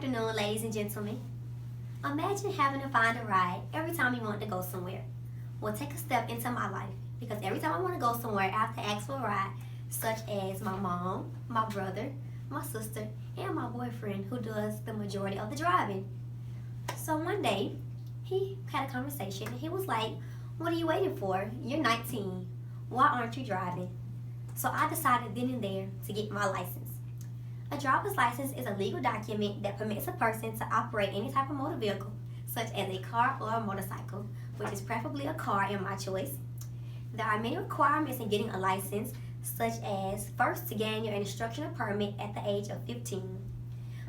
afternoon, ladies and gentlemen. Imagine having to find a ride every time you want to go somewhere. Well, take a step into my life because every time I want to go somewhere, I have to ask for a ride, such as my mom, my brother, my sister, and my boyfriend who does the majority of the driving. So one day, he had a conversation and he was like, "What are you waiting for? You're 19. Why aren't you driving?" So I decided then and there to get my license. A driver's license is a legal document that permits a person to operate any type of motor vehicle, such as a car or a motorcycle, which is preferably a car in my choice. There are many requirements in getting a license, such as first to gain your instructional permit at the age of 15.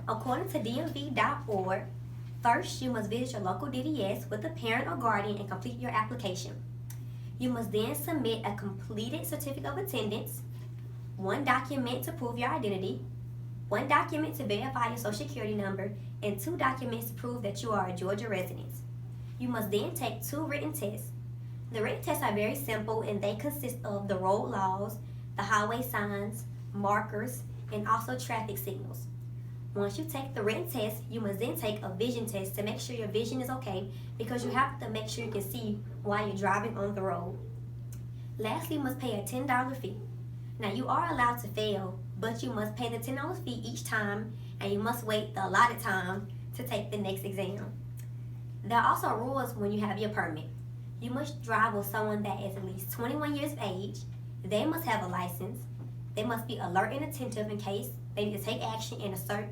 According to DMV.org, first you must visit your local DDS with a parent or guardian and complete your application. You must then submit a completed certificate of attendance, one document to prove your identity, one document to verify your social security number, and two documents to prove that you are a Georgia resident. You must then take two written tests. The written tests are very simple and they consist of the road laws, the highway signs, markers, and also traffic signals. Once you take the written test, you must then take a vision test to make sure your vision is okay because you have to make sure you can see while you're driving on the road. Lastly, you must pay a $10 fee. Now you are allowed to fail, but you must pay the $10 fee each time and you must wait the allotted time to take the next exam. There are also rules when you have your permit. You must drive with someone that is at least 21 years of age. They must have a license. They must be alert and attentive in case they need to take action in a certain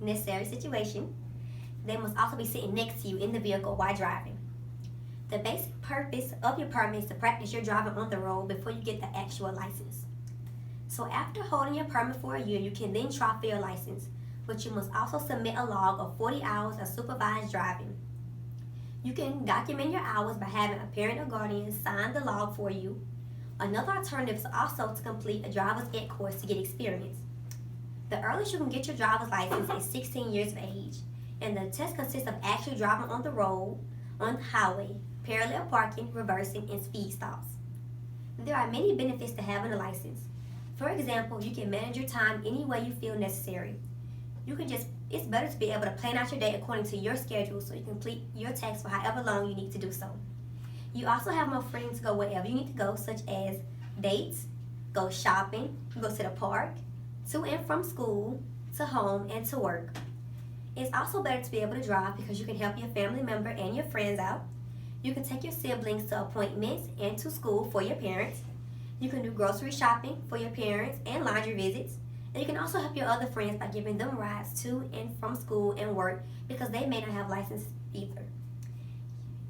necessary situation. They must also be sitting next to you in the vehicle while driving. The basic purpose of your permit is to practice your driving on the road before you get the actual license. So after holding your permit for a year, you can then try for your license, but you must also submit a log of 40 hours of supervised driving. You can document your hours by having a parent or guardian sign the log for you. Another alternative is also to complete a driver's ed course to get experience. The earliest you can get your driver's license is 16 years of age, and the test consists of actually driving on the road, on the highway, parallel parking, reversing, and speed stops. There are many benefits to having a license. For example, you can manage your time any way you feel necessary. It's better to be able to plan out your day according to your schedule so you can complete your tasks for however long you need to do so. You also have more freedom to go wherever you need to go, such as dates, go shopping, go to the park, to and from school, to home, and to work. It's also better to be able to drive because you can help your family member and your friends out. You can take your siblings to appointments and to school for your parents. You can do grocery shopping for your parents and laundry visits. And you can also help your other friends by giving them rides to and from school and work because they may not have licenses either.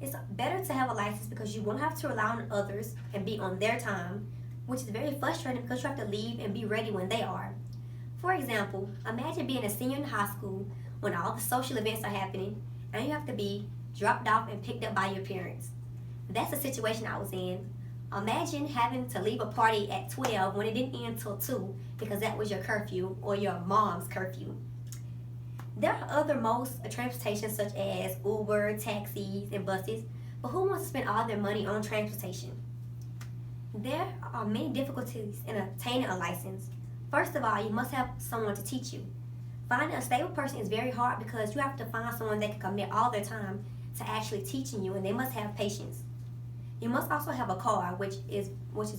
It's better to have a license because you won't have to rely on others and be on their time, which is very frustrating because you have to leave and be ready when they are. For example, imagine being a senior in high school when all the social events are happening and you have to be dropped off and picked up by your parents. That's the situation I was in. Imagine having to leave a party at 12 when it didn't end until 2 because that was your curfew or your mom's curfew. There are other modes of transportation such as Uber, taxis, and buses, but who wants to spend all their money on transportation? There are many difficulties in obtaining a license. First of all, you must have someone to teach you. Finding a stable person is very hard because you have to find someone that can commit all their time to actually teaching you, and they must have patience. You must also have a car, which is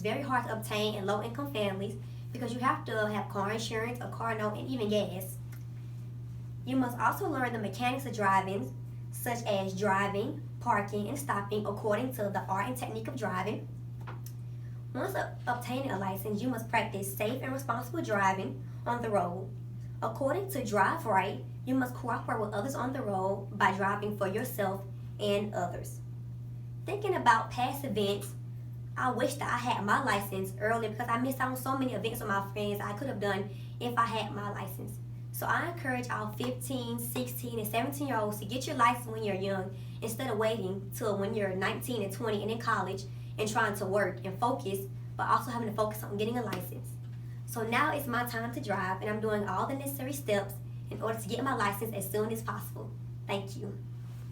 very hard to obtain in low-income families because you have to have car insurance, a car note, and even gas. You must also learn the mechanics of driving, such as driving, parking, and stopping according to the art and technique of driving. Once obtaining a license, you must practice safe and responsible driving on the road. According to Drive Right, you must cooperate with others on the road by driving for yourself and others. Thinking about past events, I wish that I had my license earlier because I missed out on so many events with my friends I could have done if I had my license. So I encourage all 15, 16, and 17-year-olds to get your license when you're young instead of waiting till when you're 19 and 20 and in college and trying to work and focus, but also having to focus on getting a license. So now it's my time to drive and I'm doing all the necessary steps in order to get my license as soon as possible. Thank you.